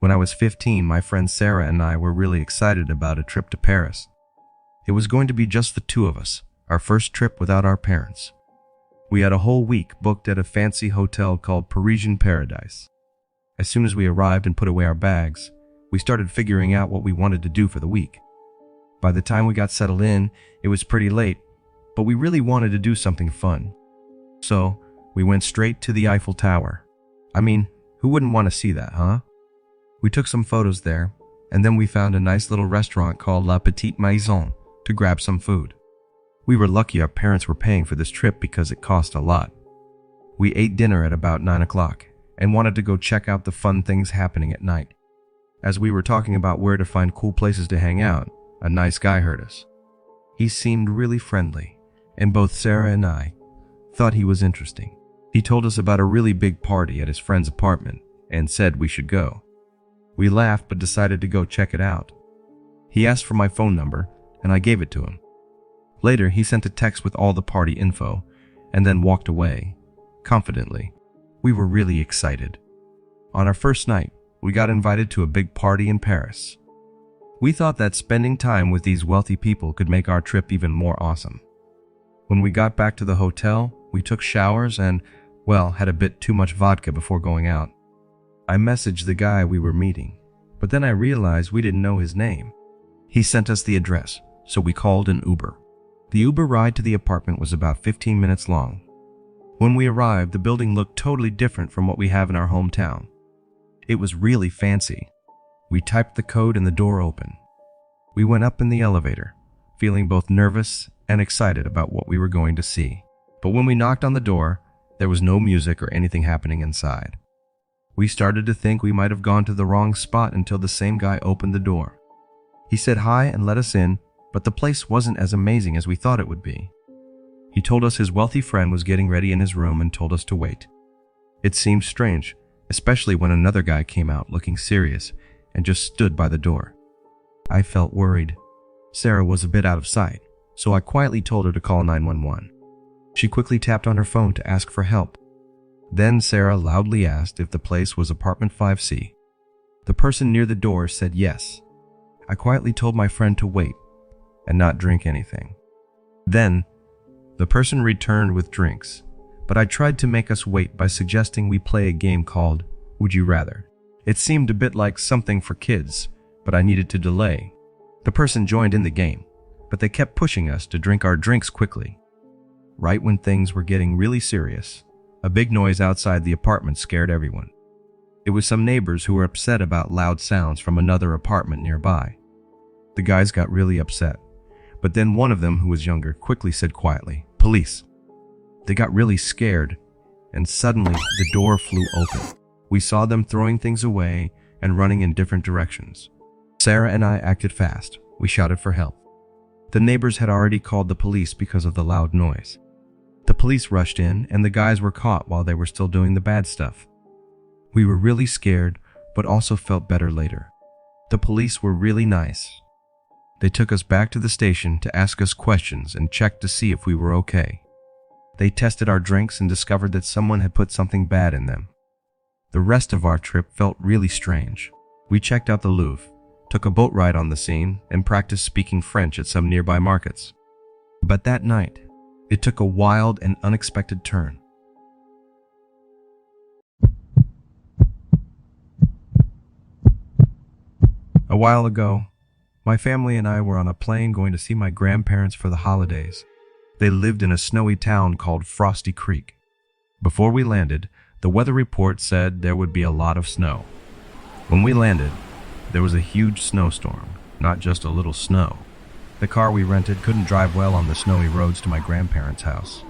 When I was 15, my friend Sarah and I were really excited about a trip to Paris. It was going to be just the two of us, our first trip without our parents. We had a whole week booked at a fancy hotel called Parisian Paradise. As soon as we arrived and put away our bags, we started figuring out what we wanted to do for the week. By the time we got settled in, it was pretty late, but we really wanted to do something fun. So, we went straight to the Eiffel Tower. I mean, who wouldn't want to see that, huh? We took some photos there, and then we found a nice little restaurant called La Petite Maison to grab some food. We were lucky our parents were paying for this trip because it cost a lot. We ate dinner at about 9 o'clock and wanted to go check out the fun things happening at night. As we were talking about where to find cool places to hang out, a nice guy heard us. He seemed really friendly, and both Sarah and I thought he was interesting. He told us about a really big party at his friend's apartment and said we should go. We laughed but decided to go check it out. He asked for my phone number, and I gave it to him. Later, he sent a text with all the party info and then walked away, confidently. We were really excited. On our first night, we got invited to a big party in Paris. We thought that spending time with these wealthy people could make our trip even more awesome. When we got back to the hotel, we took showers and, well, had a bit too much vodka before going out. I messaged the guy we were meeting, but then I realized we didn't know his name. He sent us the address, so we called an Uber. The Uber ride to the apartment was about 15 minutes long. When we arrived, the building looked totally different from what we have in our hometown. It was really fancy. We typed the code and the door opened. We went up in the elevator, feeling both nervous and excited about what we were going to see. But when we knocked on the door, there was no music or anything happening inside. We started to think we might have gone to the wrong spot until the same guy opened the door. He said hi and let us in, but the place wasn't as amazing as we thought it would be. He told us his wealthy friend was getting ready in his room and told us to wait. It seemed strange, especially when another guy came out looking serious and just stood by the door. I felt worried. Sarah was a bit out of sight, so I quietly told her to call 911. She quickly tapped on her phone to ask for help. Then Sarah loudly asked if the place was apartment 5C. The person near the door said yes. I quietly told my friend to wait and not drink anything. Then, the person returned with drinks, but I tried to make us wait by suggesting we play a game called Would You Rather. It seemed a bit like something for kids, but I needed to delay. The person joined in the game, but they kept pushing us to drink our drinks quickly. Right when things were getting really serious, a big noise outside the apartment scared everyone. It was some neighbors who were upset about loud sounds from another apartment nearby. The guys got really upset, but then one of them, who was younger, quickly said quietly, "Police." They got really scared, and suddenly the door flew open. We saw them throwing things away and running in different directions. Sarah and I acted fast. We shouted for help. The neighbors had already called the police because of the loud noise. The police rushed in, and the guys were caught while they were still doing the bad stuff. We were really scared, but also felt better later. The police were really nice. They took us back to the station to ask us questions and checked to see if we were okay. They tested our drinks and discovered that someone had put something bad in them. The rest of our trip felt really strange. We checked out the Louvre, took a boat ride on the Seine, and practiced speaking French at some nearby markets. But that night, it took a wild and unexpected turn. A while ago, my family and I were on a plane going to see my grandparents for the holidays. They lived in a snowy town called Frosty Creek. Before we landed, the weather report said there would be a lot of snow. When we landed, there was a huge snowstorm, not just a little snow. The car we rented couldn't drive well on the snowy roads to my grandparents' house.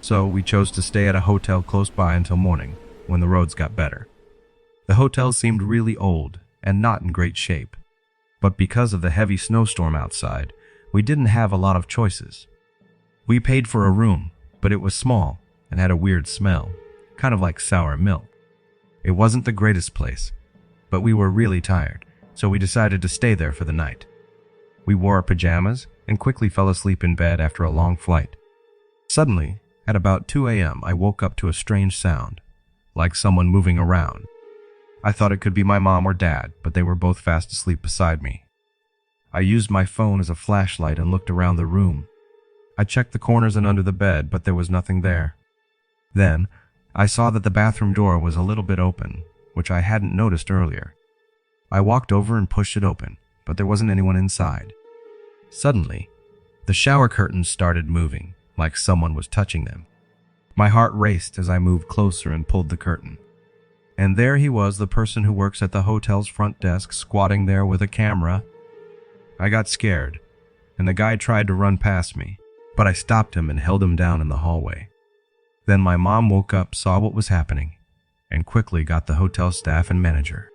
So we chose to stay at a hotel close by until morning, when the roads got better. The hotel seemed really old and not in great shape. But because of the heavy snowstorm outside, we didn't have a lot of choices. We paid for a room, but it was small and had a weird smell, kind of like sour milk. It wasn't the greatest place, but we were really tired, so we decided to stay there for the night. We wore our pajamas and quickly fell asleep in bed after a long flight. Suddenly, at about 2 a.m., I woke up to a strange sound, like someone moving around. I thought it could be my mom or dad, but they were both fast asleep beside me. I used my phone as a flashlight and looked around the room. I checked the corners and under the bed, but there was nothing there. Then, I saw that the bathroom door was a little bit open, which I hadn't noticed earlier. I walked over and pushed it open, but there wasn't anyone inside. Suddenly, the shower curtains started moving, like someone was touching them. My heart raced as I moved closer and pulled the curtain. And there he was, the person who works at the hotel's front desk, squatting there with a camera. I got scared, and the guy tried to run past me, but I stopped him and held him down in the hallway. Then my mom woke up, saw what was happening, and quickly got the hotel staff and manager.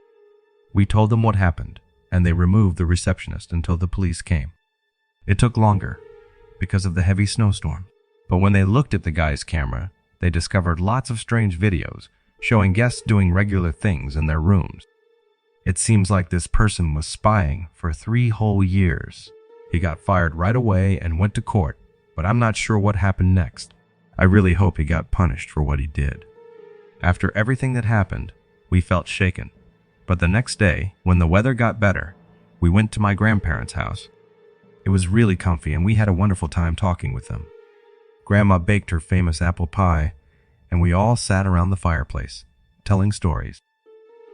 We told them what happened, and they removed the receptionist until the police came. It took longer because of the heavy snowstorm, but when they looked at the guy's camera, they discovered lots of strange videos showing guests doing regular things in their rooms. It seems like this person was spying for 3 whole years. He got fired right away and went to court, but I'm not sure what happened next. I really hope he got punished for what he did. After everything that happened, we felt shaken. But the next day, when the weather got better, we went to my grandparents' house. It was really comfy and we had a wonderful time talking with them. Grandma baked her famous apple pie, and we all sat around the fireplace, telling stories.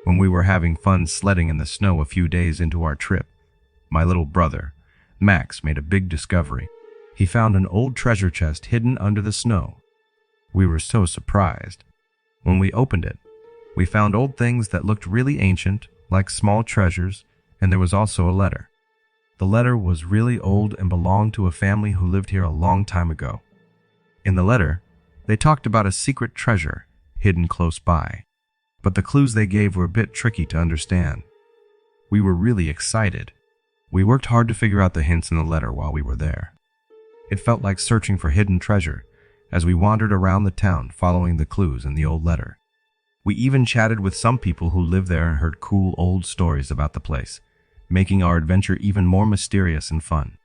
When we were having fun sledding in the snow a few days into our trip, my little brother, Max, made a big discovery. He found an old treasure chest hidden under the snow. We were so surprised. When we opened it, we found old things that looked really ancient, like small treasures, and there was also a letter. The letter was really old and belonged to a family who lived here a long time ago. In the letter, they talked about a secret treasure hidden close by, but the clues they gave were a bit tricky to understand. We were really excited. We worked hard to figure out the hints in the letter while we were there. It felt like searching for hidden treasure as we wandered around the town following the clues in the old letter. We even chatted with some people who lived there and heard cool old stories about the place, making our adventure even more mysterious and fun.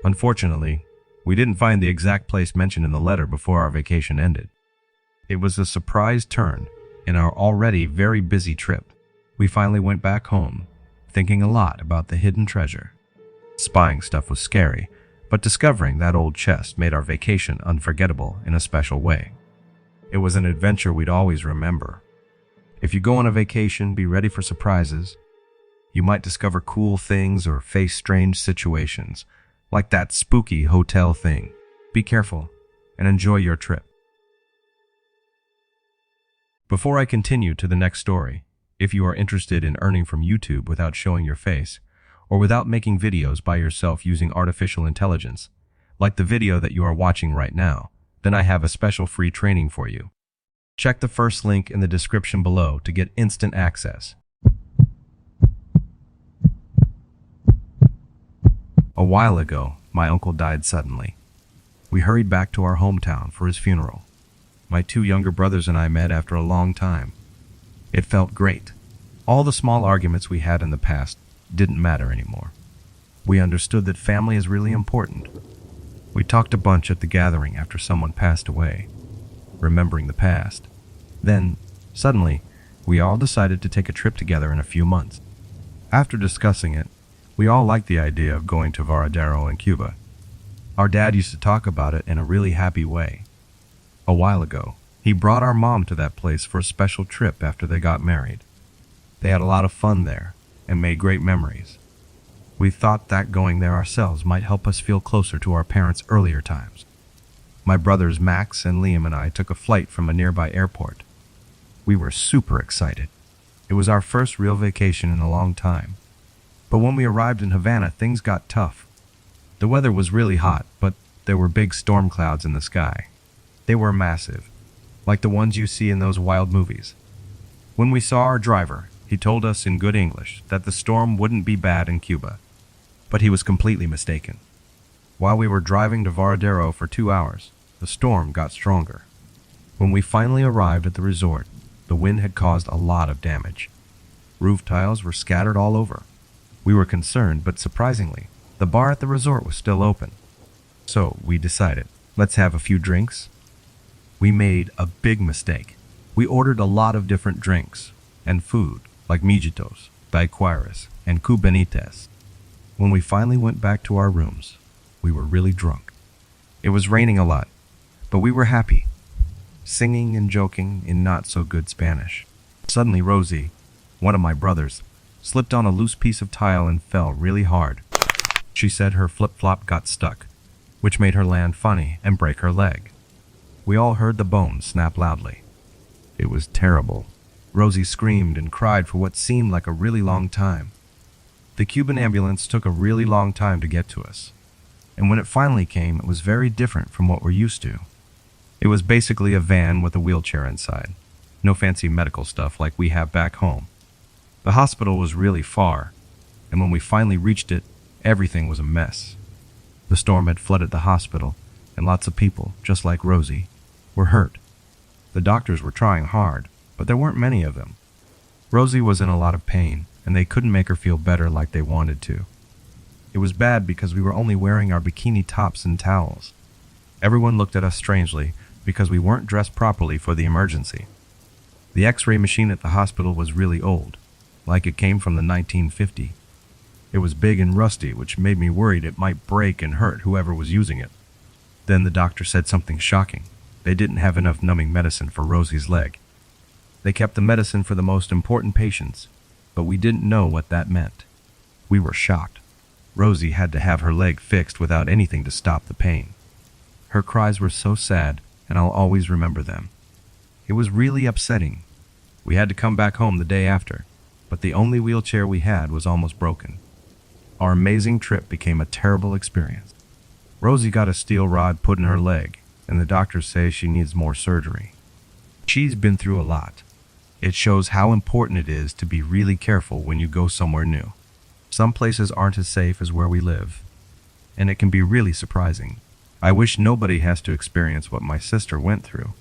Unfortunately, we didn't find the exact place mentioned in the letter before our vacation ended. It was a surprise turn in our already very busy trip. We finally went back home, thinking a lot about the hidden treasure. Spying stuff was scary, but discovering that old chest made our vacation unforgettable in a special way. It was an adventure we'd always remember. If you go on a vacation, be ready for surprises. You might discover cool things or face strange situations, like that spooky hotel thing. Be careful and enjoy your trip. Before I continue to the next story, if you are interested in earning from YouTube without showing your face, or without making videos by yourself using artificial intelligence, like the video that you are watching right now, then I have a special free training for you. Check the first link in the description below to get instant access. A while ago, my uncle died suddenly. We hurried back to our hometown for his funeral. My 2 younger brothers and I met after a long time. It felt great. All the small arguments we had in the past didn't matter anymore. We understood that family is really important. We talked a bunch at the gathering after someone passed away, remembering the past. Then, suddenly, we all decided to take a trip together in a few months. After discussing it, we all liked the idea of going to Varadero in Cuba. Our dad used to talk about it in a really happy way. A while ago, he brought our mom to that place for a special trip after they got married. They had a lot of fun there and made great memories. We thought that going there ourselves might help us feel closer to our parents' earlier times. My brothers Max and Liam and I took a flight from a nearby airport. We were super excited. It was our first real vacation in a long time. But when we arrived in Havana, things got tough. The weather was really hot, but there were big storm clouds in the sky. They were massive, like the ones you see in those wild movies. When we saw our driver, he told us in good English that the storm wouldn't be bad in Cuba, but he was completely mistaken. While we were driving to Varadero for 2 hours, the storm got stronger. When we finally arrived at the resort, the wind had caused a lot of damage. Roof tiles were scattered all over. We were concerned, but surprisingly, the bar at the resort was still open. So we decided, let's have a few drinks. We made a big mistake. We ordered a lot of different drinks and food like mijitos, daiquiris, and cubanites. When we finally went back to our rooms, we were really drunk. It was raining a lot, but we were happy, singing and joking in not-so-good Spanish. Suddenly Rosie, one of my brothers, slipped on a loose piece of tile and fell really hard. She said her flip-flop got stuck, which made her land funny and break her leg. We all heard the bones snap loudly. It was terrible. Rosie screamed and cried for what seemed like a really long time. The Cuban ambulance took a really long time to get to us, and when it finally came, it was very different from what we're used to. It was basically a van with a wheelchair inside. No fancy medical stuff like we have back home. The hospital was really far, and when we finally reached it, everything was a mess. The storm had flooded the hospital, and lots of people, just like Rosie, were hurt. The doctors were trying hard, but there weren't many of them. Rosie was in a lot of pain, and they couldn't make her feel better like they wanted to. It was bad because we were only wearing our bikini tops and towels. Everyone looked at us strangely because we weren't dressed properly for the emergency. The X-ray machine at the hospital was really old, like it came from the 1950s. It was big and rusty, which made me worried it might break and hurt whoever was using it. Then the doctor said something shocking. They didn't have enough numbing medicine for Rosie's leg. They kept the medicine for the most important patients, but we didn't know what that meant. We were shocked. Rosie had to have her leg fixed without anything to stop the pain. Her cries were so sad, and I'll always remember them. It was really upsetting. We had to come back home the day after, but the only wheelchair we had was almost broken. Our amazing trip became a terrible experience. Rosie got a steel rod put in her leg, and the doctors say she needs more surgery. She's been through a lot. It shows how important it is to be really careful when you go somewhere new. Some places aren't as safe as where we live, and it can be really surprising. I wish nobody has to experience what my sister went through.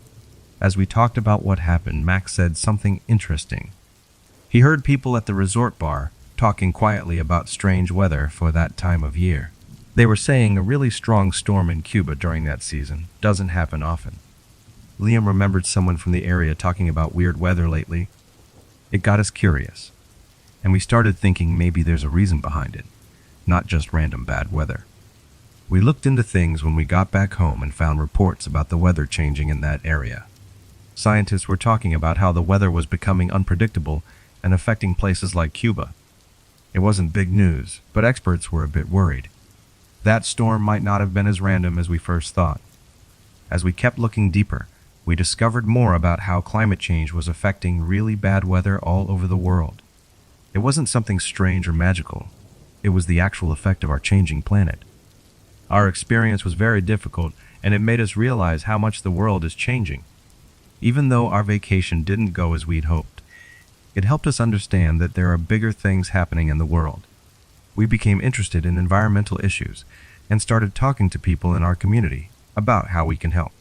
As we talked about what happened, Max said something interesting. He heard people at the resort bar talking quietly about strange weather for that time of year. They were saying a really strong storm in Cuba during that season doesn't happen often. Liam remembered someone from the area talking about weird weather lately. It got us curious, and we started thinking maybe there's a reason behind it, not just random bad weather. We looked into things when we got back home and found reports about the weather changing in that area. Scientists were talking about how the weather was becoming unpredictable and affecting places like Cuba. It wasn't big news, but experts were a bit worried. That storm might not have been as random as we first thought. As we kept looking deeper, we discovered more about how climate change was affecting really bad weather all over the world. It wasn't something strange or magical. It was the actual effect of our changing planet. Our experience was very difficult, and it made us realize how much the world is changing. Even though our vacation didn't go as we'd hoped, it helped us understand that there are bigger things happening in the world. We became interested in environmental issues and started talking to people in our community about how we can help.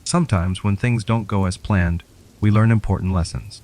Sometimes when things don't go as planned, we learn important lessons.